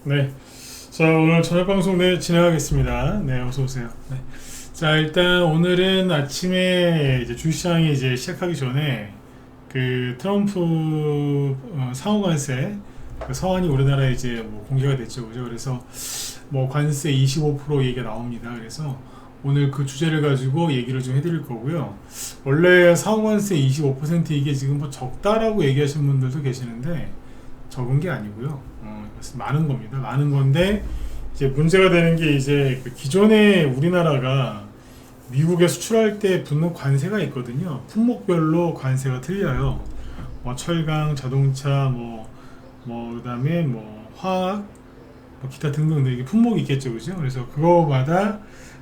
네. 자, 오늘 저녁 방송 진행하겠습니다. 네, 어서 오세요. 네. 자, 일단 오늘은 아침에 이제 주시장이 이제 시작하기 전에 그 트럼프 상호관세 그 서한이 우리나라에 이제 뭐 공개가 됐죠, 그죠? 그래서 뭐 관세 25% 얘기가 나옵니다. 그래서 오늘 그 주제를 가지고 얘기를 좀 해드릴 거고요. 원래 상호관세 25% 이게 지금 뭐 적다라고 얘기하시는 분들도 계시는데 적은 게 아니고요. 많은 겁니다. 많은 건데 이제 문제가 되는 게 이제 그 기존에 우리나라가 미국에 수출할 때 붙는 관세가 있거든요. 품목별로 관세가 틀려요. 뭐 철강, 자동차, 그다음에 뭐 화학, 뭐 기타 등등 이게 품목이 있겠죠, 그죠? 그래서 그거마다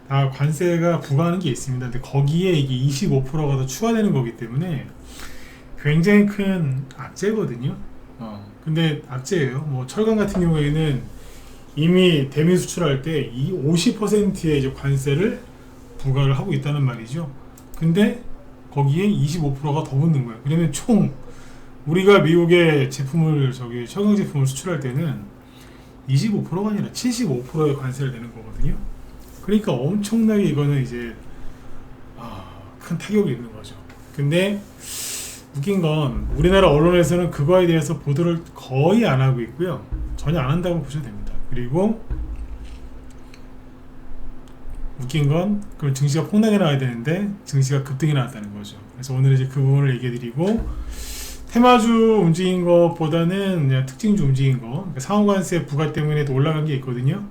다 관세가 부과하는 게 있습니다. 근데 거기에 이게 25%가 더 추가되는 거기 때문에 굉장히 큰 악재거든요. 근데 악재예요. 뭐 철강 같은 경우에는 이미 대미 수출할 때 이 50%의 이제 관세를 부과를 하고 있다는 말이죠. 근데 거기에 25%가 더 붙는 거예요. 그러면 총 우리가 미국에 제품을 철강 제품을 수출할 때는 25%가 아니라 75%의 관세를 내는 거거든요. 그러니까 엄청나게 이거는 이제 큰 타격이 있는 거죠. 근데 웃긴 건 우리나라 언론에서는 그거에 대해서 보도를 거의 안 하고 있고요. 전혀 안 한다고 보셔도 됩니다. 그리고 웃긴 건 그럼 증시가 폭락이 나와야 되는데 증시가 급등이 나왔다는 거죠. 그래서 오늘 이제 그 부분을 얘기해 드리고 테마주 움직인 것보다는 그냥 특징주 움직인 거 그러니까 상호관세 부과 때문에도 올라간 게 있거든요.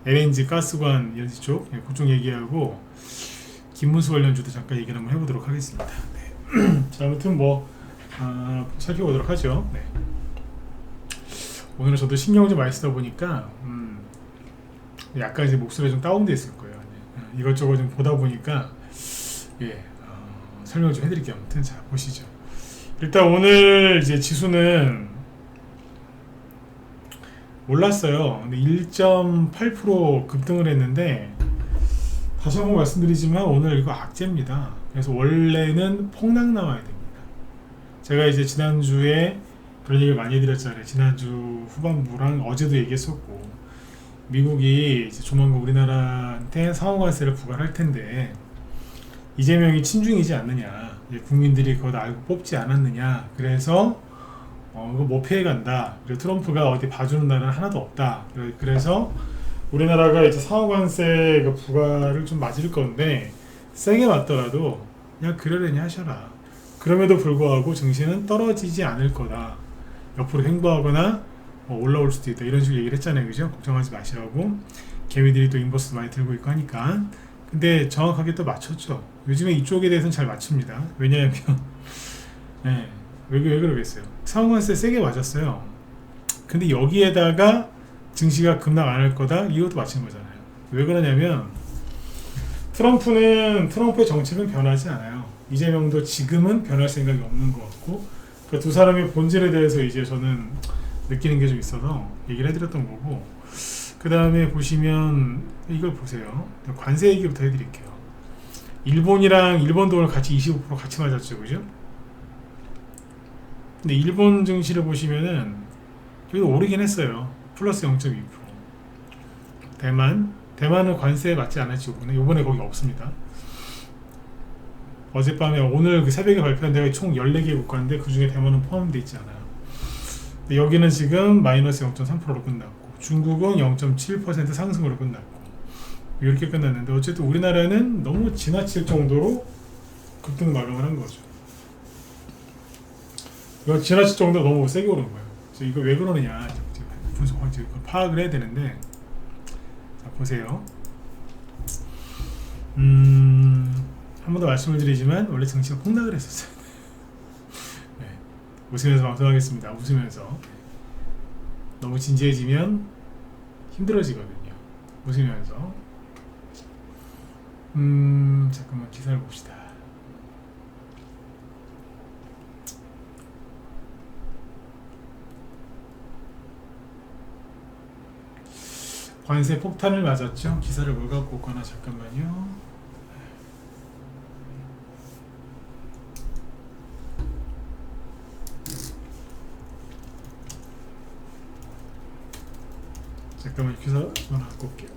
LNG 가스관 연지 쪽 그쪽 얘기하고 김문수 관련주도 잠깐 얘기를 한번 해보도록 하겠습니다. 네. 자, 아무튼 살펴보도록 하죠. 네. 오늘은 저도 신경 좀 많이 쓰다 보니까 약간 이제 목소리가 좀 다운돼 있을 거예요. 네. 이것저것 좀 보다 보니까 설명 좀 해드릴게요. 아무튼 자 보시죠. 일단 오늘 이제 지수는 올랐어요. 근데 1.8% 급등을 했는데 다시 한번 말씀드리지만 오늘 이거 악재입니다. 그래서 원래는 폭락 나와야 됩니다. 제가 이제 지난주에 그런 얘기를 많이 해드렸잖아요. 지난주 후반부랑 어제도 얘기했었고 미국이 이제 조만간 우리나라한테 상호관세를 부과할 텐데 이재명이 친중이지 않느냐, 국민들이 그거 알고 뽑지 않았느냐, 그래서 이거 못 피해간다. 그리고 트럼프가 어디 봐주는 나라는 하나도 없다. 그래서 우리나라가 이제 상호관세 그 부과를 좀 맞을 건데 세게 맞더라도 그냥 그러려니 하셔라. 그럼에도 불구하고 증시는 떨어지지 않을 거다. 옆으로 횡보하거나 올라올 수도 있다. 이런 식으로 얘기를 했잖아요. 그죠? 걱정하지 마시라고. 개미들이 또 인버스 많이 들고 있고 하니까. 근데 정확하게 또 맞췄죠. 요즘에 이쪽에 대해서는 잘 맞춥니다. 왜냐하면 네, 왜 그러겠어요. 상호관세 세게 맞았어요. 근데 여기에다가 증시가 급락 안 할 거다? 이것도 맞춘 거잖아요. 왜 그러냐면 트럼프의 정책은 변하지 않아요. 이재명도 지금은 변할 생각이 없는 것 같고 그 두 사람의 본질에 대해서 이제 저는 느끼는 게 좀 있어서 얘기를 해드렸던 거고 그 다음에 보시면 이걸 보세요. 관세 얘기부터 해드릴게요. 일본 돈을 같이 25% 같이 맞았죠, 그죠? 근데 일본 증시를 보시면은 여기 오르긴 했어요. 플러스 0.2%. 대만은 관세에 맞지 않았지 요번에 거기 없습니다. 어젯밤에 오늘 그 새벽에 발표한 데가 총 14개 국가인데 그 중에 대만은 포함되어 있지 않아요. 근데 여기는 지금 마이너스 0.3%로 끝났고 중국은 0.7% 상승으로 끝났고 이렇게 끝났는데 어쨌든 우리나라는 너무 지나칠 정도로 급등 마감을 한 거죠. 이거 지나칠 정도로 너무 세게 오른 거예요. 그래서 이거 왜 그러느냐 분석하지 파악을 해야 되는데 자 보세요. 한 번 더 말씀을 드리지만 원래 증시가 폭락을 했었어요. 네. 웃으면서 방송하겠습니다. 웃으면서 너무 진지해지면 힘들어지거든요. 웃으면서 잠깐만 기사를 봅시다. 관세 폭탄을 맞았죠. 기사를 뭘 갖고 올거나 잠깐만요. 잠깐만 기사 하나 갖고 올게요.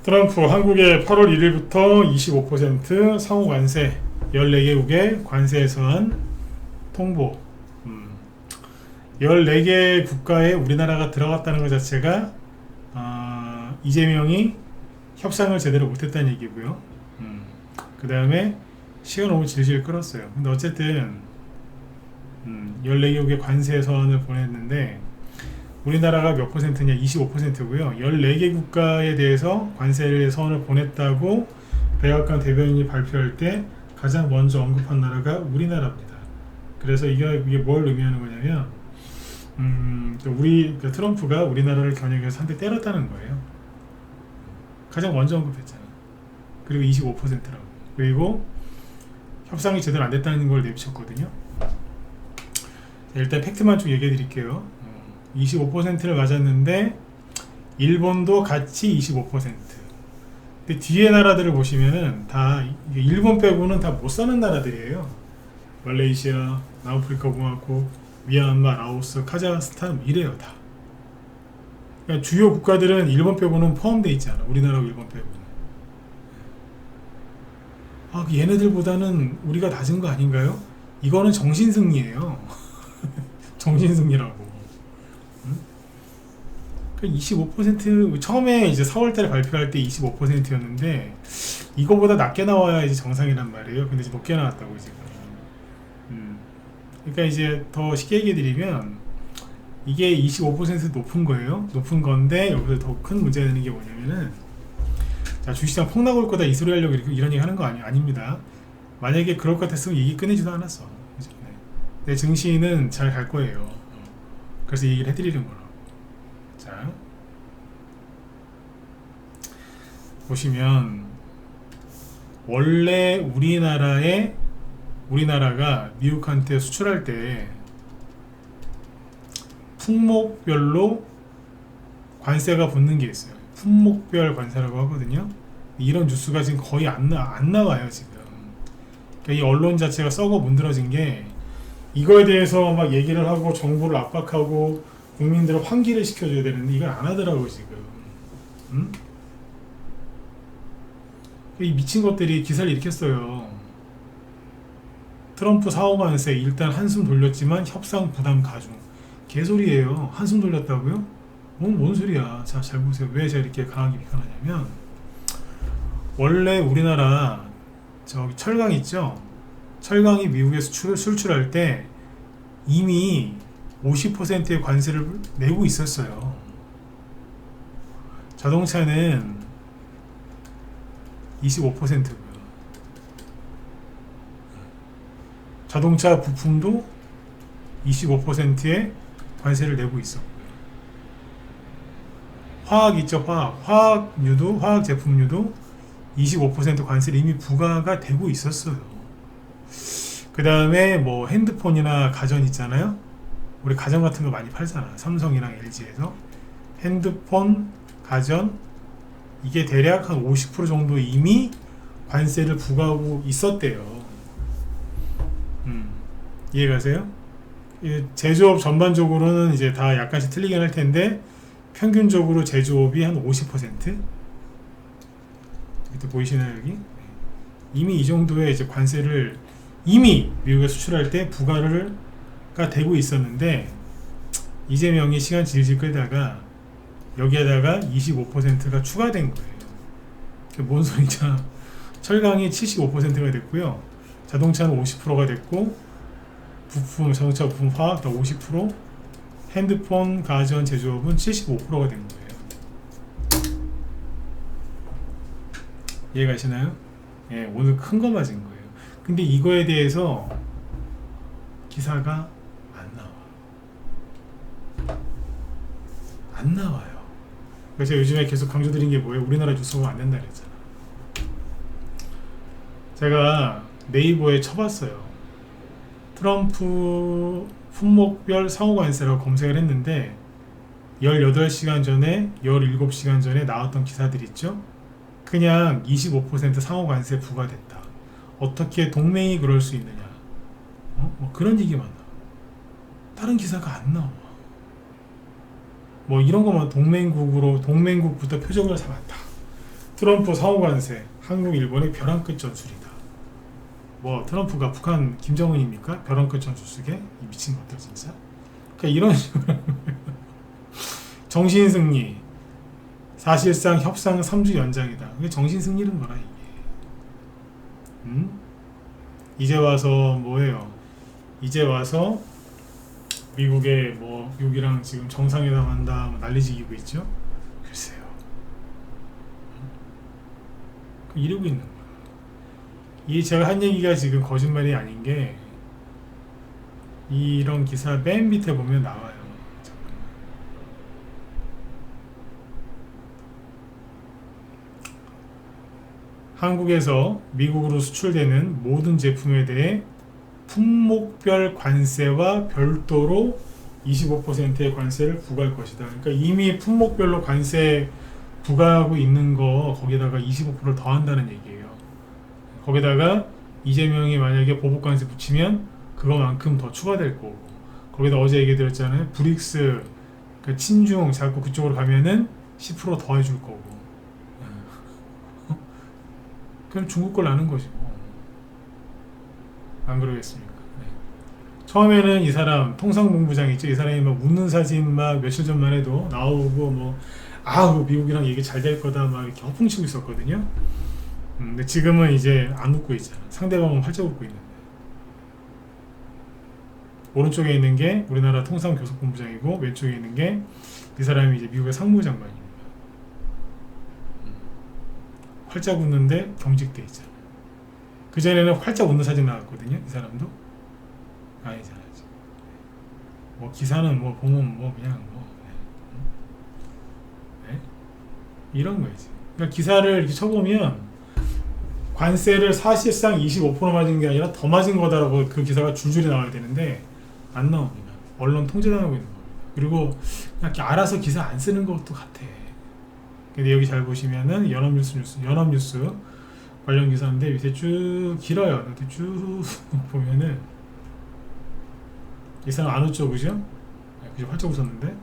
트럼프 한국의 8월 1일부터 25% 상호 관세 14개국의 관세 예산 통보. 14개 국가에 우리나라가 들어갔다는 것 자체가 이재명이 협상을 제대로 못했다는 얘기고요. 그 다음에 시간 너무 질질 끌었어요. 근데 어쨌든 14개국의 관세 예산을 보냈는데 우리나라가 몇 퍼센트냐? 25%고요. 14개 국가에 대해서 관세 예산을 보냈다고 백악관 대변인이 발표할 때 가장 먼저 언급한 나라가 우리나라입니다. 그래서 이게 뭘 의미하는 거냐면 트럼프가 우리나라를 겨냥해서 한 대 때렸다는 거예요. 가장 먼저 언급했잖아. 그리고 25%라고. 그리고 협상이 제대로 안 됐다는 걸 내비쳤거든요. 일단 팩트만 좀 얘기해 드릴게요. 25%를 맞았는데 일본도 같이 25%. 근데 뒤에 나라들을 보시면은 다 일본 빼고는 다 못 사는 나라들이에요. 말레이시아, 남아프리카 공화국, 미얀마, 라오스, 카자흐스탄 이래요 다. 그러니까 주요 국가들은 일본 빼고는 포함되어 있잖아. 우리나라하고 일본 빼고는. 얘네들보다는 우리가 낮은 거 아닌가요? 이거는 정신승리예요. 정신승리라고. 25% 처음에 이제 4월달에 발표할 때 25%였는데 이거보다 낮게 나와야지 정상이란 말이에요. 근데 이제 높게 나왔다고 지금. 그러니까 이제 더 쉽게 얘기해드리면 이게 25% 높은 거예요. 높은 건데 여기서 더 큰 문제가 되는 게 뭐냐면은 자 주식시장 폭락 올 거다 이 소리 하려고 이런 얘기 하는 거 아닙니다. 만약에 그럴 것 같았으면 얘기 꺼내지도 않았어. 그죠? 네. 내 증시는 잘 갈 거예요. 그래서 얘기를 해드리는 거라고. 자 보시면 원래 우리나라가 미국한테 수출할 때 품목별로 관세가 붙는 게 있어요. 품목별 관세라고 하거든요. 이런 뉴스가 지금 거의 안 나와요 지금. 그러니까 이 언론 자체가 썩어 문드러진 게 이거에 대해서 막 얘기를 하고 정부를 압박하고 국민들을 환기를 시켜줘야 되는데 이걸 안 하더라고 지금. 이 미친 것들이 기사를 일으켰어요. 트럼프 사후 관세 일단 한숨 돌렸지만 협상 부담 가중. 개소리예요. 한숨 돌렸다고요? 뭔 소리야. 자, 잘 보세요. 왜 제가 이렇게 강하게 비판하냐면 원래 우리나라 저기 철강 있죠? 철강이 미국에 수출할 때 이미 50%의 관세를 내고 있었어요. 자동차는 25%고요. 자동차 부품도 25%의 관세를 내고 있었고요. 화학 있죠, 화학류도, 화학 제품류도 25% 관세를 이미 부과가 되고 있었어요. 그 다음에 뭐 핸드폰이나 가전 있잖아요. 우리 가전 같은 거 많이 팔잖아. 삼성이랑 LG에서 핸드폰, 가전 이게 대략 한 50% 정도 이미 관세를 부과하고 있었대요. 이해가세요? 제조업 전반적으로는 이제 다 약간씩 틀리긴 할 텐데 평균적으로 제조업이 한 50%? 이렇게 보이시나요 여기? 이미 이 정도의 이제 관세를 이미 미국에 수출할 때 부과가 되고 있었는데 이재명이 시간 질질 끌다가 여기에다가 25%가 추가된 거예요. 뭔 소리냐? 철강이 75%가 됐고요. 자동차는 50%가 됐고 자동차 부품 화학 다 50%, 핸드폰, 가전, 제조업은 75%가 된 거예요. 이해가시나요? 예, 오늘 큰 거 맞은 거예요. 근데 이거에 대해서 기사가 안 나와요. 그래서 요즘에 계속 강조드린 게 뭐예요? 우리나라 뉴스가 안 된다 그랬잖아. 제가 네이버에 쳐봤어요. 트럼프 품목별 상호관세라고 검색을 했는데 18시간 전에 17시간 전에 나왔던 기사들 있죠. 그냥 25% 상호관세 부과됐다. 어떻게 동맹이 그럴 수 있느냐. 뭐 그런 얘기만 나와. 다른 기사가 안 나와. 뭐 이런 것만 동맹국부터 표적을 삼았다. 트럼프 상호관세, 한국 일본의 벼랑 끝 전술이다. 뭐 트럼프가 북한 김정은입니까? 벼랑 끝 전술 쓰게? 이 미친 것들 진짜. 그러니까 이런 식으로 정신승리, 사실상 협상 3주 연장이다. 이게 정신승리는 뭐라 이게? 이제 와서 뭐예요? 이제 와서 미국에 뭐 미국이랑 지금 정상회담 한다 뭐 난리지기고 있죠. 글쎄요. 이러고 있는 거야. 이 제가 한 얘기가 지금 거짓말이 아닌 게 이런 기사 맨 밑에 보면 나와요. 잠깐만. 한국에서 미국으로 수출되는 모든 제품에 대해 품목별 관세와 별도로 25%의 관세를 부과할 것이다. 그러니까 이미 품목별로 관세 부과하고 있는 거 거기다가 25%를 더한다는 얘기예요. 거기다가 이재명이 만약에 보복관세 붙이면 그거만큼 더 추가될 거고, 거기다 어제 얘기 드렸잖아요. 브릭스 그러니까 친중 자꾸 그쪽으로 가면은 10% 더 해줄 거고. 그럼 중국 걸 아는 거지 뭐. 안 그러겠습니까? 네. 처음에는 이 사람 통상본부장 있죠. 이 사람이 막 웃는 사진 막 며칠 전만 해도 나오고 뭐 미국이랑 얘기 잘 될 거다 막 이렇게 허풍치고 있었거든요. 근데 지금은 이제 안 웃고 있잖아. 상대방은 활짝 웃고 있는데. 오른쪽에 있는 게 우리나라 통상교섭본부장이고 왼쪽에 있는 게 이 사람이 이제 미국의 상무장관입니다. 활짝 웃는데 경직돼 있잖아. 그 전에는 활짝 웃는 사진 나왔거든요. 이 사람도 아니잖아. 뭐 기사는 뭐 보면 뭐 그냥 뭐 네? 이런 거지. 그러니까 기사를 이렇게 쳐보면 관세를 사실상 25% 맞은 게 아니라 더 맞은 거다라고 그 기사가 줄줄이 나와야 되는데 안 나옵니다. 언론 통제당하고 있는 겁니다. 그리고 그냥 알아서 기사 안 쓰는 것도 같아. 근데 여기 잘 보시면은 연합뉴스 관련 기사인데 밑에 쭉 길어요. 밑에 쭉 보면은 이 사람 안 웃죠, 그죠? 네, 그죠? 활짝 웃었는데. 네.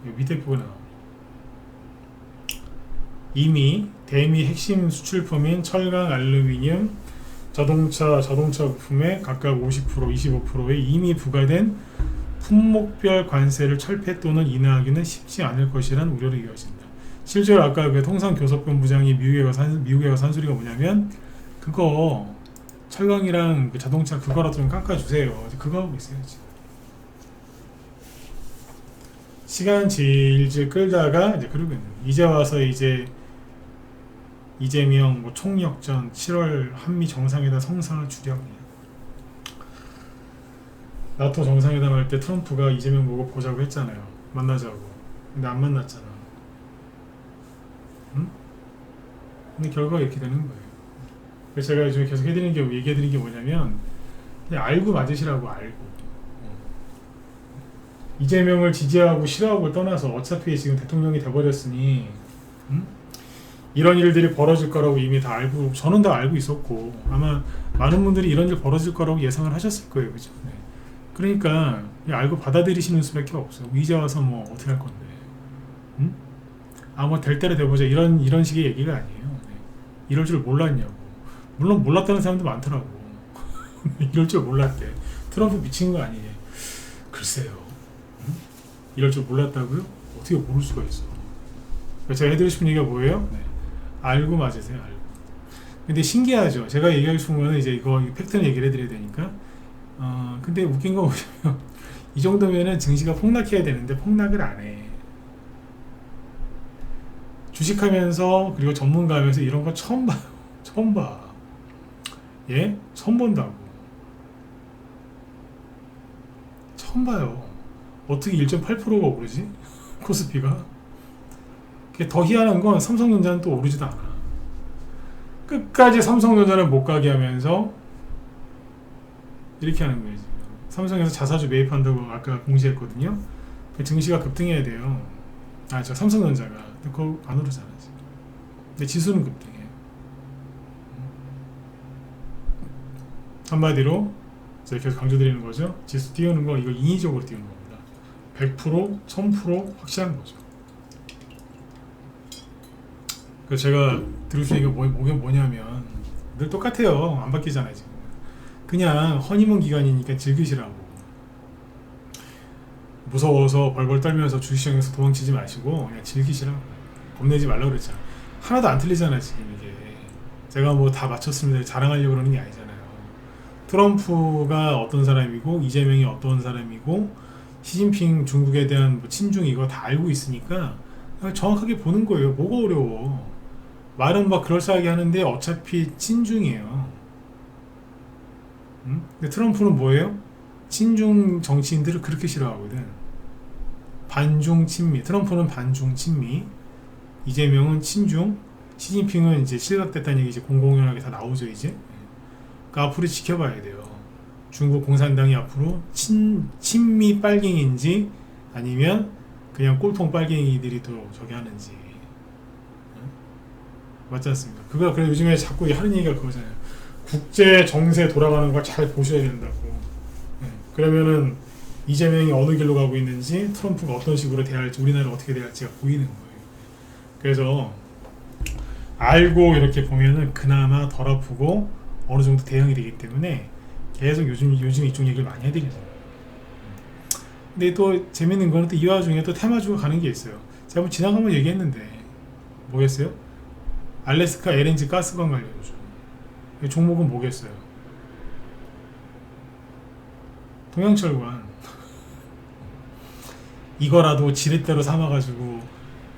여기 밑에 부분에 나옵니다. 이미 대미 핵심 수출품인 철강, 알루미늄, 자동차 부품에 각각 50%, 25%의 이미 부과된 품목별 관세를 철폐 또는 인하하기는 쉽지 않을 것이라는 우려를 이어진다. 실제로 아까 그 통상교섭본부장이 미국에 가서 한 소리가 뭐냐면 그거 철강이랑 그 자동차 그거라도 좀 깎아주세요. 그거 하고 있어요 지금. 시간 질질 끌다가 이제 그러고 있는. 이제 와서 이제 이재명 뭐 총력전 7월 한미 정상회담 성사를 주려고. 나토 정상회담 할 때 트럼프가 이재명 보고 보자고 했잖아요. 만나자고. 근데 안 만났잖아. 응? 근데 결과가 이렇게 되는 거예요. 그래서 제가 요즘에 계속 얘기해드리는 게 뭐냐면 그냥 알고 맞으시라고 알고. 이재명을 지지하고 싫어하고 떠나서 어차피 지금 대통령이 돼버렸으니 이런 일들이 벌어질 거라고 이미 다 알고, 저는 다 알고 있었고 아마 많은 분들이 이런 일 벌어질 거라고 예상을 하셨을 거예요. 그죠? 네. 그러니까 알고 받아들이시는 수밖에 없어요. 이제 와서 뭐 어떻게 할 건데? 뭐 될 대로 돼보자 이런 식의 얘기가 아니에요. 네. 이럴 줄 몰랐냐고. 물론 몰랐다는 사람도 많더라고. 이럴 줄 몰랐대. 트럼프 미친 거 아니에요? 글쎄요. 이럴 줄 몰랐다고요? 어떻게 모를 수가 있어? 제가 해드리고 싶은 얘기가 뭐예요? 네. 알고 맞으세요. 알고. 근데 신기하죠. 제가 얘기하고 싶은 거는 이제 이거 팩트는 얘기를 해드려야 되니까. 근데 웃긴 거 뭐냐면 이 정도면은 증시가 폭락해야 되는데 폭락을 안 해. 주식하면서 그리고 전문가하면서 이런 거 처음 봐요. 처음 봐. 예? 처음 본다고. 처음 봐요. 어떻게 1.8%가 오르지? 코스피가. 더 희한한 건 삼성전자는 또 오르지도 않아. 끝까지 삼성전자는 못 가게 하면서 이렇게 하는 거예요. 지금. 삼성에서 자사주 매입한다고 아까 공시했거든요. 증시가 급등해야 돼요. 저 삼성전자가. 근데 그거 안 오르잖아 지금. 근데 지수는 급등해요. 한마디로 제가 계속 강조드리는 거죠. 지수 띄우는 거 이거 인위적으로 띄우는 겁니다. 100%, 1000% 확실한 거죠. 그래서 제가 들을 수 있는 게 뭐냐면 늘 똑같아요. 안 바뀌잖아요 지금. 그냥 허니문 기간이니까 즐기시라고. 무서워서 벌벌 떨면서 주식시장에서 도망치지 마시고 그냥 즐기시라고. 겁내지 말라고 그랬잖아. 하나도 안 틀리잖아 지금 이게. 제가 뭐 다 맞췄습니다 자랑하려고 그러는 게 아니잖아요. 트럼프가 어떤 사람이고 이재명이 어떤 사람이고 시진핑 중국에 대한 뭐 친중 이거 다 알고 있으니까 정확하게 보는 거예요. 뭐가 어려워. 말은 막 그럴싸하게 하는데 어차피 친중이에요. 근데 트럼프는 뭐예요? 친중 정치인들을 그렇게 싫어하거든. 반중 친미. 트럼프는 반중 친미. 이재명은 친중. 시진핑은 이제 실각됐다는 얘기 이제 공공연하게 다 나오죠 이제. 그러니까 앞으로 지켜봐야 돼요. 중국 공산당이 앞으로 친미 빨갱이인지 아니면 그냥 꼴통 빨갱이들이 또 저기 하는지. 맞지 않습니까? 그거 그래 요즘에 자꾸 하는 얘기가 그거잖아요. 국제 정세 돌아가는 걸 잘 보셔야 된다고. 그러면은 이재명이 어느 길로 가고 있는지 트럼프가 어떤 식으로 대할지 우리나라가 어떻게 대할지가 보이는 거예요. 그래서 알고 이렇게 보면은 그나마 덜 아프고 어느 정도 대응이 되기 때문에 계속 요즘 이쪽 얘기를 많이 해드리잖아요. 근데 또 재밌는 거는 또 이 와중에 또 테마주가 가는 게 있어요. 제가 한번 지나가면 얘기했는데 뭐겠어요? 알래스카 LNG 가스관 관련주. 종목은 뭐겠어요? 동양철관. 이거라도 지렛대로 삼아가지고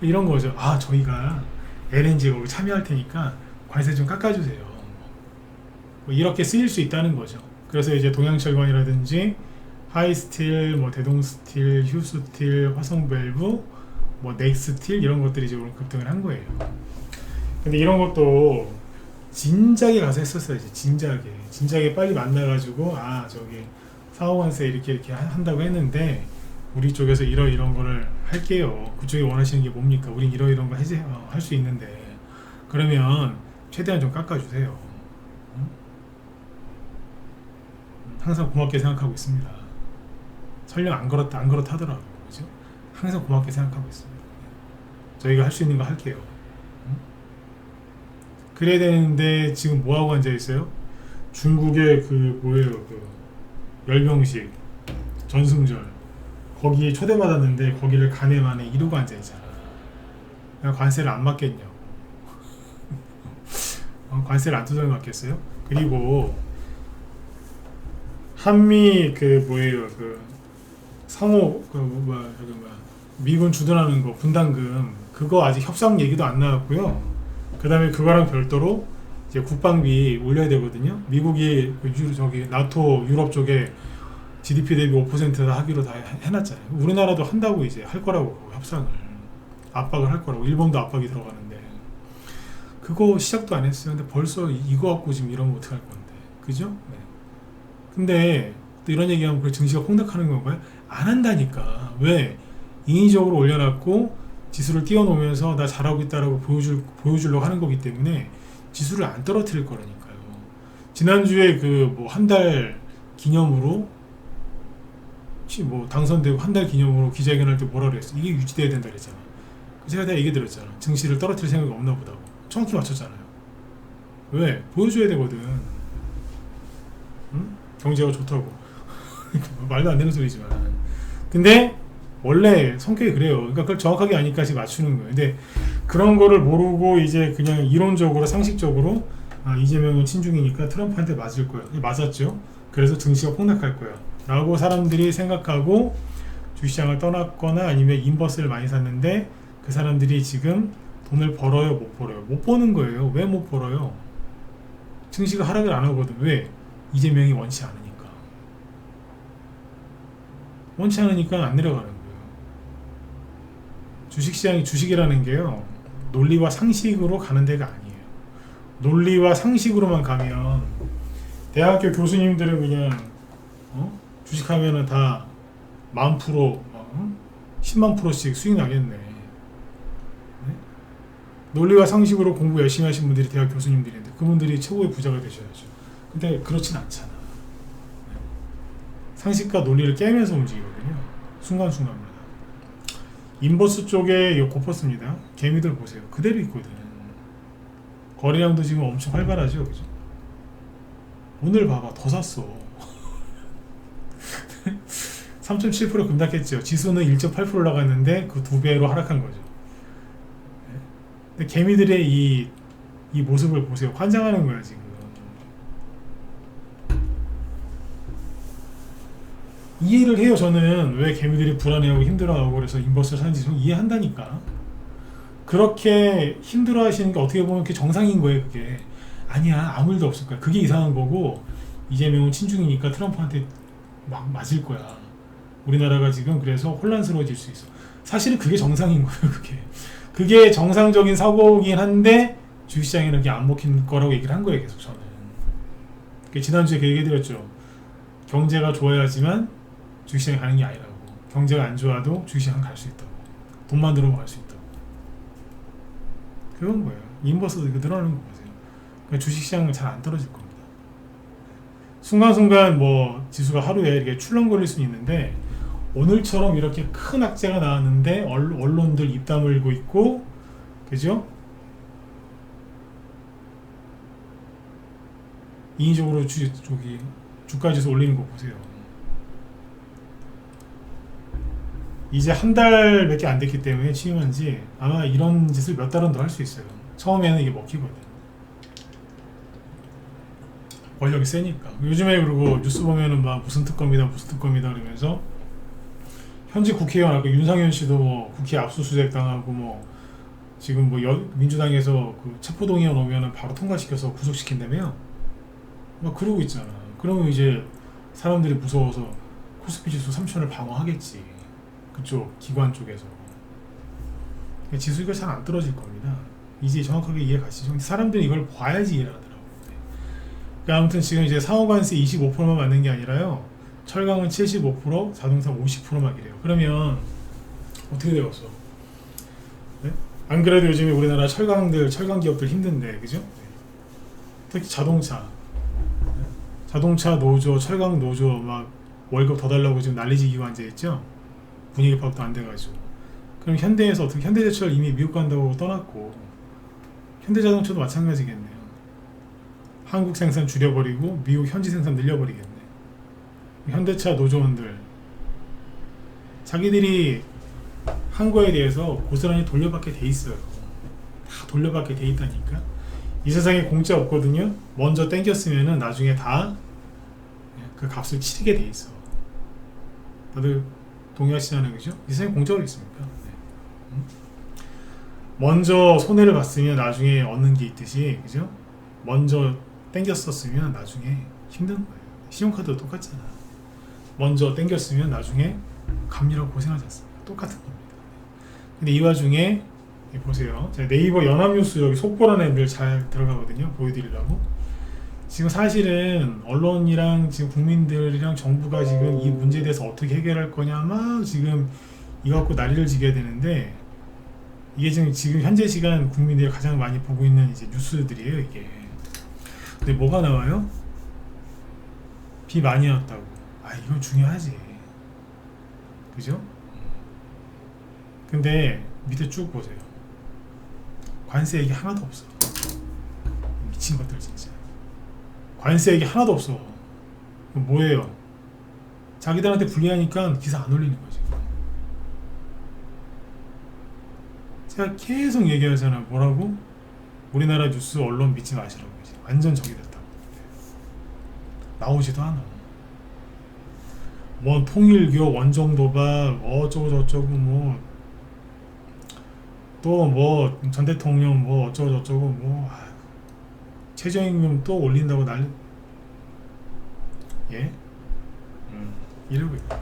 이런 거죠. 저희가 LNG 거기 참여할 테니까 관세 좀 깎아주세요. 뭐 이렇게 쓰일 수 있다는 거죠. 그래서 이제 동양철관이라든지 하이스틸, 뭐 대동스틸, 휴스틸, 화성밸브, 뭐 넥스틸 이런 것들이 이제 급등을 한 거예요. 근데 이런 것도 진작에 가서 했었어야지. 진작에 빨리 만나가지고 저기 상호관세 이렇게 한다고 했는데 우리 쪽에서 이런 거를 할게요. 그쪽이 원하시는 게 뭡니까? 우린 이런 거 할 수 있는데 그러면 최대한 좀 깎아주세요. 항상 고맙게 생각하고 있습니다. 설령 안 그렇다 하더라도 그죠? 항상 고맙게 생각하고 있습니다. 저희가 할 수 있는 거 할게요. 그래야 되는데 지금 뭐하고 앉아있어요? 중국의 열병식 전승절 거기 초대받았는데 거기를 가네만에 이러고 앉아있잖아. 그냥 관세를 안 맞겠냐고. 관세를 안 두드려 맞겠어요? 그리고 한미 상호 미군 주둔하는 거 분담금 그거 아직 협상 얘기도 안 나왔고요. 그 다음에 그거랑 별도로 이제 국방비 올려야 되거든요. 미국이 나토 유럽 쪽에 GDP 대비 5% 하기로 다 해놨잖아요. 우리나라도 한다고 이제 할 거라고 협상을 압박을 할 거라고. 일본도 압박이 들어가는데 그거 시작도 안 했어요. 근데 벌써 이거 갖고 지금 이러면 어떡할 건데, 그죠? 네. 근데 또 이런 얘기하면 그 증시가 폭락하는 건가요? 안 한다니까. 왜? 인위적으로 올려놨고 지수를 띄워놓으면서 나 잘하고 있다라고 보여주려고 하는 거기 때문에 지수를 안 떨어뜨릴 거라니까요. 지난주에 한 달 기념으로 당선되고 한 달 기념으로 기자회견할 때 뭐라 그랬어? 이게 유지돼야 된다 그랬잖아. 제가 다 얘기 드렸잖아. 증시를 떨어뜨릴 생각이 없나 보다고. 정확히 맞췄잖아요. 왜? 보여줘야 되거든. 응? 경제가 좋다고. 말도 안 되는 소리지만. 근데 원래 성격이 그래요. 그러니까 그걸 정확하게 아니까 맞추는 거예요. 근데 그런 거를 모르고 이제 그냥 이론적으로 상식적으로 이재명은 친중이니까 트럼프한테 맞을 거야. 맞았죠. 그래서 증시가 폭락할 거야 라고 사람들이 생각하고 주식시장을 떠났거나 아니면 인버스를 많이 샀는데 그 사람들이 지금 돈을 벌어요, 못 벌어요? 못 버는 거예요. 왜 못 벌어요? 증시가 하락을 안 하거든. 왜? 이재명이 원치 않으니까. 원치 않으니까 안 내려가는 거예요. 주식시장이 주식이라는 게요, 논리와 상식으로 가는 데가 아니에요. 논리와 상식으로만 가면 대학교 교수님들은 그냥 주식하면은 다 10,000%, 10만 프로씩 수익 나겠네. 네? 논리와 상식으로 공부 열심히 하신 분들이 대학 교수님들인데 그분들이 최고의 부자가 되셔야죠. 근데 그렇진 않잖아. 네? 상식과 논리를 깨면서 움직이거든요. 순간순간마다. 인버스 쪽에 이 고퍼스입니다. 개미들 보세요. 그대로 있거든. 거래량도 지금 엄청 활발하죠. 그죠? 오늘 봐봐. 더 샀어. 3.7% 급락했죠. 지수는 1.8% 올라갔는데 그 2배로 하락한 거죠. 근데 개미들의 이 모습을 보세요. 환장하는 거야 지금. 이해를 해요. 저는 왜 개미들이 불안해하고 힘들어하고 그래서 인버스를 사는지 좀 이해한다니까. 그렇게 힘들어하시는 게 어떻게 보면 그게 정상인 거예요. 그게 아니야, 아무 일도 없을 거야. 그게 이상한 거고, 이재명은 친중이니까 트럼프한테 막 맞을 거야. 우리나라가 지금 그래서 혼란스러워질 수 있어. 사실은 그게 정상인 거예요. 그게 정상적인 사고긴 한데 주식시장에는 그게 안 먹힌 거라고 얘기를 한 거예요. 계속 저는. 지난주에 그 얘기해드렸죠. 경제가 좋아야지만 주식시장에 가는 게 아니라고. 경제가 안 좋아도 주식시장 갈 수 있다고. 돈만 들어오면 갈 수 있다고. 그건 거예요. 인버스도 이거 늘어나는 거 보세요. 그러니까 주식시장은 잘 안 떨어질 겁니다. 순간순간 뭐 지수가 하루에 이렇게 출렁거릴 수는 있는데 오늘처럼 이렇게 큰 악재가 나왔는데 언론들 입 다물고 있고, 그죠? 인위적으로 주가지수 올리는 거 보세요. 이제 한 달밖에 안 됐기 때문에 취임한지 아마 이런 짓을 몇 달은 더 할 수 있어요. 처음에는 이게 먹히거든. 권력이 세니까. 요즘에 그리고 뉴스 보면은 막 무슨 특검이다 그러면서 현직 국회의원 아까 윤상현 씨도 뭐 국회 압수수색 당하고 뭐 지금 뭐 민주당에서 그 체포동의안 오면은 바로 통과시켜서 구속시킨다며요. 막 그러고 있잖아. 그러면 이제 사람들이 무서워서 코스피 지수 3,000을 방어하겠지. 그쪽 기관 쪽에서. 지수가 잘 안 떨어질 겁니다. 이제 정확하게 이해 가시죠. 사람들이 이걸 봐야지 이해를 하더라고요. 그러니까 아무튼 지금 이제 상호관세 25%만 맞는 게 아니라요. 철강은 75%, 자동차 50%만 이래요. 그러면 어떻게 되었어? 네? 안 그래도 요즘에 우리나라 철강 기업들 힘든데, 그죠? 특히 자동차 노조, 철강 노조 막 월급 더 달라고 지금 난리지기고 앉아있죠? 분위기 파악도 안 돼가지고. 그럼 현대에서 어떻게, 현대제철 이미 미국 간다고 떠났고, 현대자동차도 마찬가지겠네요. 한국 생산 줄여버리고 미국 현지 생산 늘려버리겠네. 현대차 노조원들 자기들이 한 거에 대해서 고스란히 돌려받게 돼 있어요. 다 돌려받게 돼 있다니까. 이 세상에 공짜 없거든요. 먼저 땡겼으면은 나중에 다 그 값을 치르게 돼 있어. 다들 동의하시잖아요, 그죠? 이 세상에 공짜가 있습니까? 네. 먼저 손해를 봤으면 나중에 얻는 게 있듯이, 그죠? 먼저 땡겼었으면 나중에 힘든 거예요. 신용카드도 똑같잖아. 먼저 땡겼으면 나중에 갚느라고 고생하지 않습니까? 똑같은 겁니다. 근데 이 와중에 보세요. 제가 네이버 연합뉴스 여기 속보라는 앱을 잘 들어가거든요. 보여드리려고. 지금 사실은 언론이랑 지금 국민들이랑 정부가 지금 이 문제에 대해서 어떻게 해결할 거냐 막 지금 이거 갖고 난리를 지겨야 되는데, 이게 지금 현재 시간 국민들이 가장 많이 보고 있는 이제 뉴스들이에요, 이게. 근데 뭐가 나와요? 비 많이 왔다고. 아, 이건 중요하지. 그죠? 근데 밑에 쭉 보세요. 관세 얘기 하나도 없어. 미친 것들 진짜. 관세 얘기 하나도 없어. 뭐예요? 자기들한테 불리하니까 기사 안 올리는 거지. 제가 계속 얘기하잖아. 뭐라고? 우리나라 뉴스 언론 믿지 마시라고. 이제 완전 적이 됐다고. 나오지도 않아. 뭐 통일교, 원정도박, 어쩌고 저쩌고 뭐 또 뭐 전 대통령 뭐 어쩌고 저쩌고 뭐 최저임금 또 올린다고 난리. 예? 이러고 있다.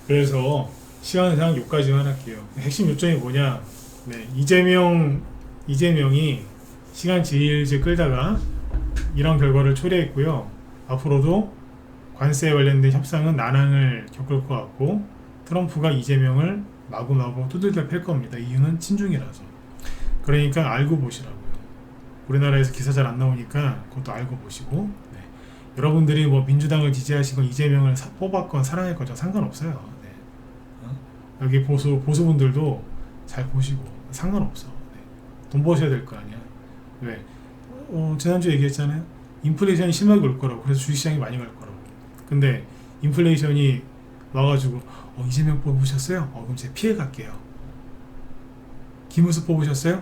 그래서 시간상 여기까지만 할게요. 핵심 요점이 뭐냐? 네, 이재명이 시간 질질 끌다가 이런 결과를 초래했고요. 앞으로도 관세에 관련된 협상은 난항을 겪을 것 같고 트럼프가 이재명을 마구마구 두들겨 팰 겁니다. 이유는 친중이라서. 그러니까 알고 보시라고요. 우리나라에서 기사 잘 안 나오니까 그것도 알고 보시고 네. 여러분들이 뭐 민주당을 지지하시건 이재명을 뽑았건 사랑했건 저 상관없어요. 네. 여기 보수분들도 잘 보시고 상관없어. 네. 돈 버셔야 될 거 아니야. 왜? 지난주에 얘기했잖아요. 인플레이션이 심하게 올 거라고. 그래서 주식시장이 많이 갈 거라고. 근데 인플레이션이 와가지고 이재명 뽑으셨어요? 그럼 제가 피해 갈게요. 김우수 뽑으셨어요?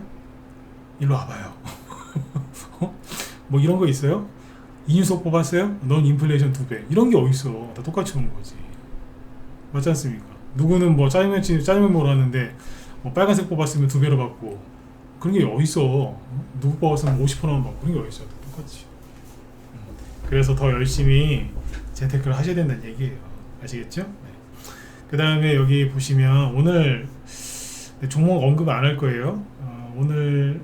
일로 와봐요. 뭐 이런 거 있어요? 이준석 뽑았어요? 넌 인플레이션 2배. 이런 게 어딨어. 다 똑같이 오는 거지. 맞지 않습니까? 누구는 뭐 짜장면 먹으러 왔는데 뭐 빨간색 뽑았으면 2배로 받고 그런 게 어딨어. 누구 뽑았으면 50%만 받고 그런 게 어딨어. 똑같이. 그래서 더 열심히 재테크를 하셔야 된다는 얘기예요. 아시겠죠? 네. 그 다음에 여기 보시면 오늘 종목 언급 안 할 거예요. 오늘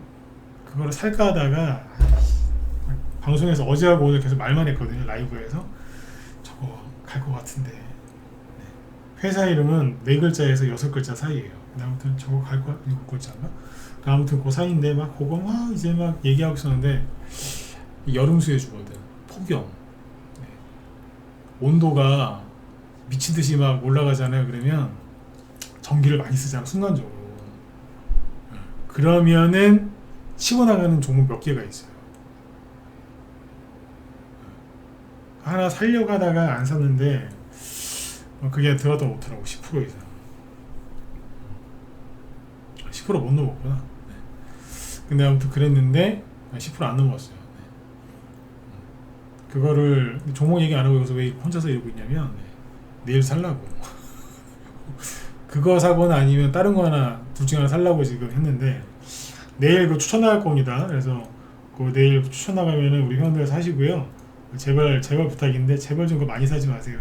그거를 살까 하다가 방송에서 어제하고 오늘 계속 말만 했거든요. 라이브에서 저거 갈 것 같은데 회사 이름은 4글자에서 6글자 사이에요. 아무튼 저거 갈 것 같은데 7글자인가? 아무튼 그 사이인데 막 그거 막 이제 막 얘기하고 있었는데 여름수에 주거든. 폭염. 네. 온도가 미친듯이 막 올라가잖아요. 그러면 전기를 많이 쓰잖아. 순간적으로. 그러면은 치고 나가는 종목 몇 개가 있어요. 하나 살려고 하다가 안 샀는데 그게 들어도 못하라고 10% 이상 10%못 넘었구나. 네. 근데 아무튼 그랬는데 10%안 넘었어요. 네. 그거를 종목 얘기 안 하고 여기서 왜 혼자서 이러고 있냐면 내일 살라고 그거 사거나 아니면 다른 거 하나 둘 중에 하나 살라고 지금 했는데 내일 그 추천 나갈 겁니다. 그래서 그 내일 추천 나가면은 우리 회원들 사시고요. 제발 부탁인데 제발 좀 그거 많이 사지 마세요.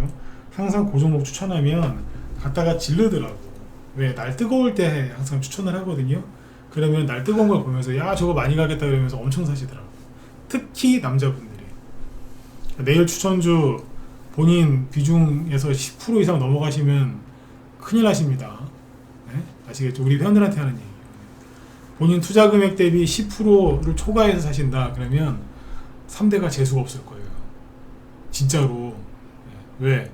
항상 그 종목 추천하면 갔다가 질르더라고. 왜? 날 뜨거울 때 항상 추천을 하거든요. 그러면 날 뜨거운 걸 보면서 야 저거 많이 가겠다 그러면서 엄청 사시더라고. 특히 남자분들이. 내일 추천주 본인 비중에서 10% 이상 넘어가시면 큰일 나십니다. 네? 아시겠죠? 우리 회원들한테 하는 얘기예요. 본인 투자 금액 대비 10%를 초과해서 사신다 그러면 3대가 재수가 없을 거예요. 진짜로. 왜?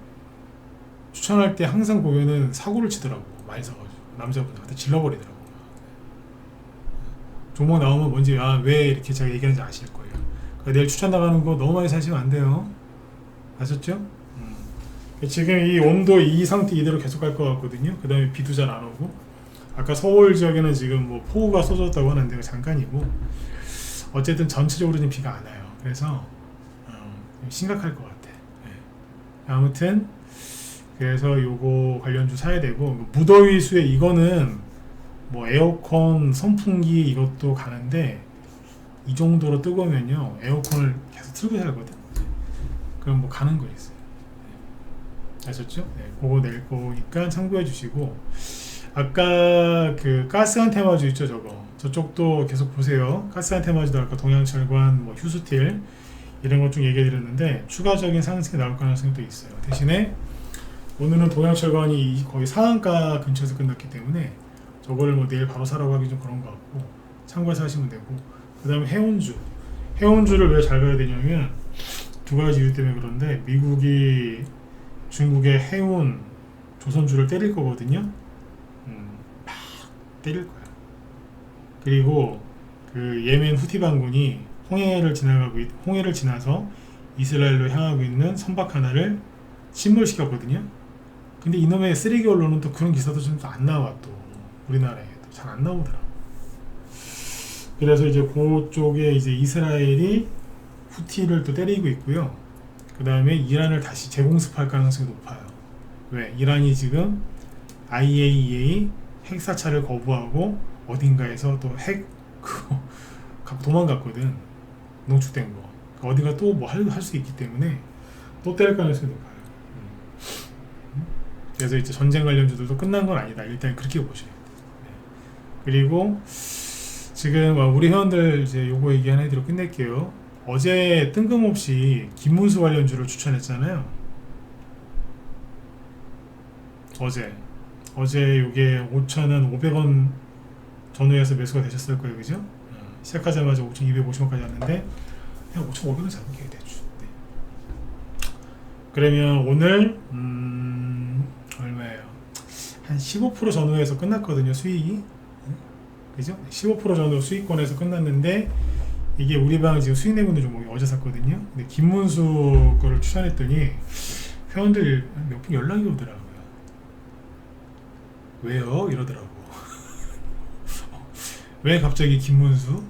추천할 때 항상 보면은 사고를 치더라고. 많이 사가지고 남자분들한테 질러버리더라고. 종목 나오면 뭔지 왜 이렇게 제가 얘기하는지 아실 거예요. 그러니까 내일 추천 나가는 거 너무 많이 사시면 안 돼요. 아셨죠? 지금 이 온도 이 상태 이대로 계속 갈 것 같거든요. 그 다음에 비도 잘 안 오고 아까 서울 지역에는 지금 뭐 폭우가 쏟아졌다고 하는데 잠깐이고 어쨌든 전체적으로는 비가 안 와요. 그래서 심각할 것 같아. 네. 아무튼 그래서 요거 관련주 사야 되고 무더위 수에 이거는 뭐 에어컨 선풍기 이것도 가는데 이 정도로 뜨거우면요 에어컨을 계속 틀고 살거든. 그럼 뭐 가는 거 있어요. 네. 아셨죠? 네, 그거 낼 거니까 참고해 주시고 아까 그 가스한 테마주 있죠 저쪽도 계속 보세요. 가스한 테마주도 아까 동양철관 뭐 휴스틸 이런 것 좀 얘기해 드렸는데 추가적인 상승이 나올 가능성이 또 있어요. 대신에 오늘은 동양철관이 거의 상한가 근처에서 끝났기 때문에 저거를 뭐 내일 바로 사라고 하기 좀 그런 것 같고 참고해서 하시면 되고 그 다음에 해운주를 왜 잘 봐야 되냐면 두 가지 이유 때문에 그런데 미국이 중국의 해운 조선주를 때릴 거거든요. 막 때릴 거야. 그리고 그 예멘 후티 반군이 홍해를 지나서 이스라엘로 향하고 있는 선박 하나를 침몰시켰거든요. 근데 이놈의 쓰레기 언론은 또 그런 기사도 좀 안 나와. 또 우리나라에도 잘 안 나오더라고. 그래서 이제 그쪽에 이제 이스라엘이 후티를 또 때리고 있고요. 그 다음에 이란을 다시 재공습할 가능성이 높아요. 왜? 이란이 지금 IAEA 핵사찰을 거부하고 어딘가에서 또 핵 갖고 도망갔거든. 농축된 거. 어디가 또 뭐 할 수 있기 때문에 또 때릴 가능성이 높아요. 그래서 이제 전쟁 관련주들도 끝난 건 아니다. 일단 그렇게 보셔야 돼요. 네. 그리고 지금 우리 회원들 이제 요거 얘기 하나 해드리고 끝낼게요. 어제 뜬금없이 김문수 관련주를 추천했잖아요. 어제 요게 5,500원 전후에서 매수가 되셨을 거예요, 그죠? 시작하자마자 5,250원까지 왔는데 그냥 5,500원 잡은 게 대충. 네. 그러면 오늘 얼마예요? 한 15% 전후에서 끝났거든요, 수익이. 그죠? 15% 전후 수익권에서 끝났는데 이게 우리 방 지금 수익 내고 있는 종목이 어제 샀거든요. 근데 김문수 거를 추천했더니 회원들 몇 분 연락이 오더라고요. 왜요? 이러더라고. 왜 갑자기 김문수?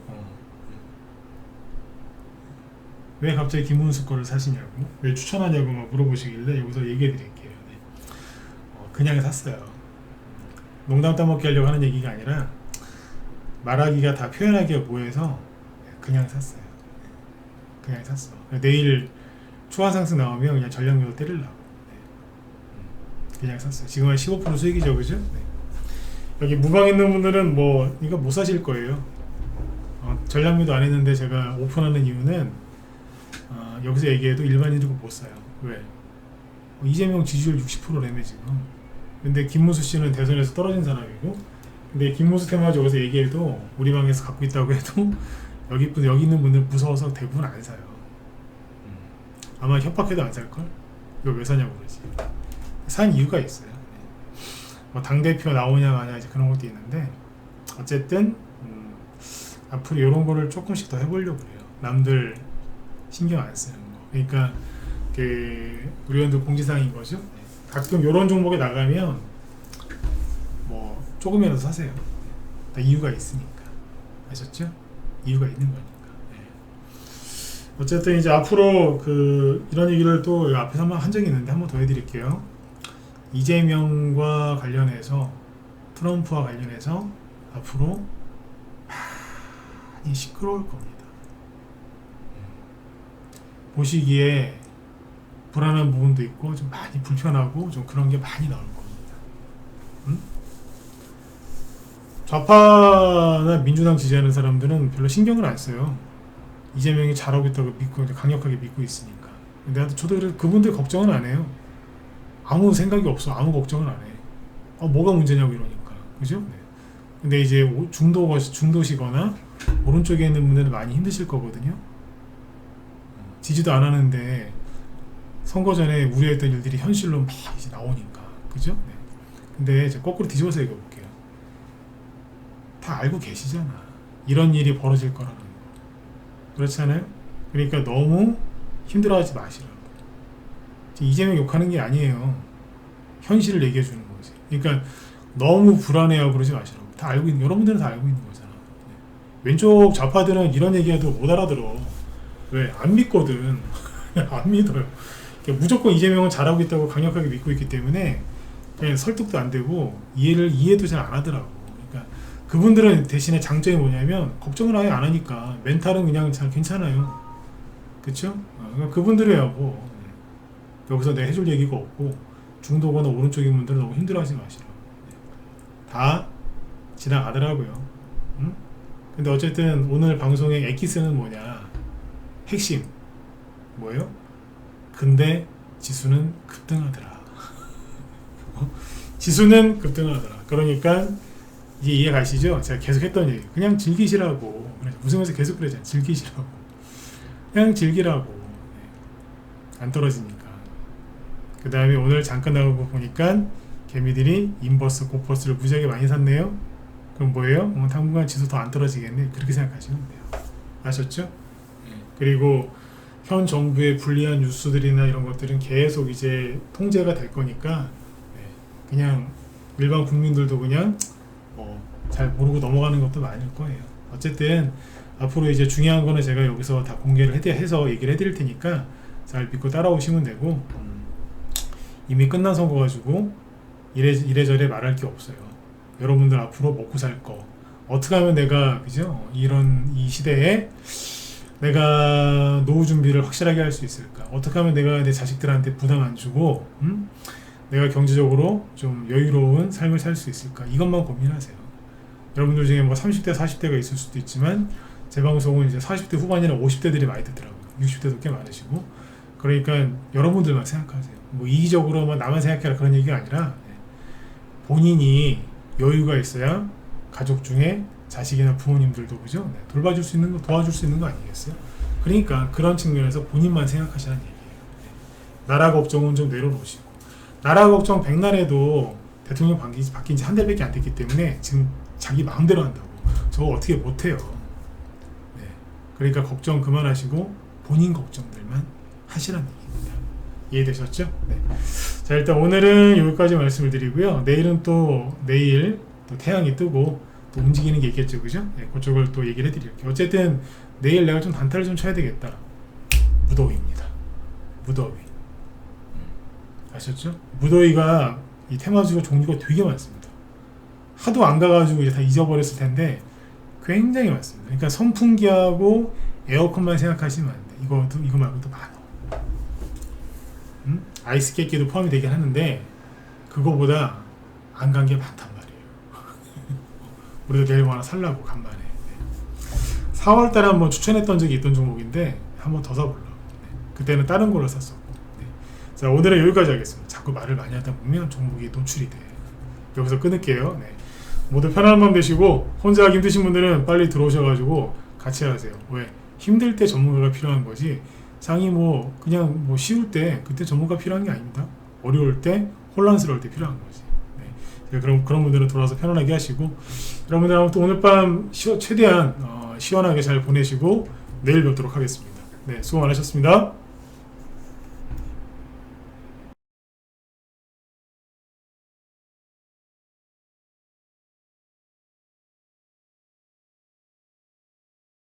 왜 갑자기 김문수 거를 사시냐고? 왜 추천하냐고 막 물어보시길래 여기서 얘기해 드릴게요. 네. 그냥 샀어요. 농담 따먹기 하려고 하는 얘기가 아니라 말하기가 다 표현하기가 뭐해서 그냥 샀어요. 그냥 샀어. 내일 초과 상승 나오면 그냥 전략매도 때리려고. 네. 그냥 샀어요. 지금 한 15% 수익이죠, 그죠? 네. 여기 무방 있는 분들은 뭐 이거 못 사실 거예요. 전략매도 안 했는데 제가 오픈하는 이유는 여기서 얘기해도 일반인들은 못 사요. 왜? 이재명 지지율 60%라며 지금. 근데 김문수 씨는 대선에서 떨어진 사람이고, 근데 김문수 테마주 여기서 얘기해도 우리 방에서 갖고 있다고 해도 여기 있는 분들 무서워서 대부분 안 사요. 아마 협박해도 안 살걸? 이거 왜 사냐고 그러지. 산 이유가 있어요. 뭐 당대표 나오냐 마냐 이제 그런 것도 있는데, 어쨌든 앞으로 이런 거를 조금씩 더 해보려고 그래요. 남들 신경 안 쓰는 거. 그러니까 우리 회원들 공지사항인 거죠. 가끔 이런 종목에 나가면 뭐 조금이라도 사세요. 다 이유가 있으니까. 아셨죠? 이유가 있는 거니까. 네. 어쨌든 이제 앞으로 이런 얘기를 또 앞에서 한번 한 적이 있는데 한번 더 해드릴게요. 이재명과 관련해서, 트럼프와 관련해서 앞으로 많이 시끄러울 겁니다. 보시기에 불안한 부분도 있고 좀 많이 불편하고 좀 그런 게 많이 나올 겁니다. 좌파나 민주당 지지하는 사람들은 별로 신경을 안 써요. 이재명이 잘하고 있다고 믿고 강력하게 믿고 있으니까. 근데 저도 그분들 걱정은 안 해요. 아무 생각이 없어. 아무 걱정은 안 해. 뭐가 문제냐고 이러니까. 그죠? 네. 근데 이제 중도시거나 오른쪽에 있는 분들은 많이 힘드실 거거든요. 지지도 안 하는데 선거 전에 우려했던 일들이 현실로 막 이제 나오니까. 그죠? 네. 근데 이제 거꾸로 뒤집어서 얘기해 볼게요. 다 알고 계시잖아. 이런 일이 벌어질 거라는 거. 그렇잖아요? 그러니까 너무 힘들어하지 마시라고. 이재명 욕하는 게 아니에요. 현실을 얘기해 주는 거지. 그러니까 너무 불안해하고 그러지 마시라고. 다 알고 있는, 여러분들은 다 알고 있는 거잖아. 네. 왼쪽 좌파들은 이런 얘기해도 못 알아들어. 왜? 안 믿거든. 안 믿어요. 그러니까 무조건 이재명은 잘하고 있다고 강력하게 믿고 있기 때문에 그냥 설득도 안 되고 이해도 잘 안 하더라고. 그러니까 그분들은 대신에 장점이 뭐냐면 걱정을 아예 안 하니까 멘탈은 그냥 잘 괜찮아요. 그쵸? 그러니까 그분들이야 뭐. 여기서 내가 해줄 얘기가 없고, 중도거나 오른쪽인 분들은 너무 힘들어하지 마시라고. 다 지나가더라고요. 응? 근데 어쨌든 오늘 방송의 엑기스는 뭐냐, 핵심 뭐예요? 근데 지수는 급등하더라. 지수는 급등하더라. 그러니까 이제 이해 가시죠? 제가 계속 했던 얘기, 그냥 즐기시라고. 웃으면서 계속 그러잖아요. 즐기시라고. 그냥 즐기라고. 안 떨어지니까. 그 다음에 오늘 잠깐 나오고 보니까 개미들이 인버스, 고퍼스를 무지하게 많이 샀네요. 그럼 뭐예요? 당분간 지수 더 안 떨어지겠네. 그렇게 생각하시면 돼요. 아셨죠? 그리고 현 정부의 불리한 뉴스들이나 이런 것들은 계속 이제 통제가 될 거니까 그냥 일반 국민들도 그냥 잘 모르고 넘어가는 것도 많을 거예요. 어쨌든 앞으로 이제 중요한 거는 제가 여기서 다 공개를 해서 얘기를 해드릴 테니까 잘 믿고 따라오시면 되고, 이미 끝난 선거 가지고 이래저래 말할 게 없어요. 여러분들 앞으로 먹고 살 거, 어떻게 하면 내가, 그죠? 이 시대에 내가 노후 준비를 확실하게 할 수 있을까? 어떻게 하면 내가 내 자식들한테 부담 안 주고, 내가 경제적으로 좀 여유로운 삶을 살 수 있을까? 이것만 고민하세요. 여러분들 중에 뭐 30대, 40대가 있을 수도 있지만 제 방송은 이제 40대 후반이나 50대들이 많이 듣더라고요. 60대도 꽤 많으시고. 그러니까 여러분들만 생각하세요. 뭐 이기적으로만 나만 생각해라 그런 얘기가 아니라 본인이 여유가 있어야 가족 중에 자식이나 부모님들도 그죠? 네, 돌봐줄 수 있는 거, 도와줄 수 있는 거 아니겠어요? 그러니까 그런 측면에서 본인만 생각하시라는 얘기예요. 네. 나라 걱정은 좀 내려놓으시고, 나라 걱정 백날에도 대통령 바뀐 지 한 달밖에 안 됐기 때문에 지금 자기 마음대로 한다고 저거 어떻게 못해요. 네. 그러니까 걱정 그만하시고 본인 걱정들만 하시라는 얘기입니다. 이해되셨죠? 네. 자, 일단 오늘은 여기까지 말씀을 드리고요. 내일 또 태양이 뜨고 또 움직이는 게 있겠죠, 그죠? 네, 그쪽을 또 얘기를 해드릴게요. 어쨌든 내일 내가 좀 단타를 좀 쳐야 되겠다. 무더위입니다. 무더위. 아셨죠? 무더위가 이 테마주가 종류가 되게 많습니다. 하도 안 가가지고 이제 다 잊어버렸을 텐데 굉장히 많습니다. 그러니까 선풍기하고 에어컨만 생각하시면 안 돼. 이거 말고도 많아. 아이스 깨끼도 포함이 되긴 하는데 그거보다 안 간 게 많단 말이에요. 우리도 내일 뭐 하나 살라고 간만에. 네. 4월달에 한번 추천했던 적이 있던 종목인데 한번 더 사보려고. 네. 그때는 다른 걸로 샀었고. 네. 자, 오늘은 여기까지 하겠습니다. 자꾸 말을 많이 하다 보면 종목이 노출이 돼. 여기서 끊을게요. 네. 모두 편안한 밤 되시고 혼자 하기 힘드신 분들은 빨리 들어오셔가지고 같이 하세요. 왜? 힘들 때 전문가가 필요한 거지. 장이 그냥 쉬울 때 그때 전문가 필요한 게 아닙니다. 어려울 때 혼란스러울 때 필요한 거지. 네. 그럼 그런 분들은 돌아와서 편안하게 하시고, 여러분들 아무튼 오늘 밤 최대한 시원하게 잘 보내시고 내일 뵙도록 하겠습니다. 네, 수고 많으셨습니다.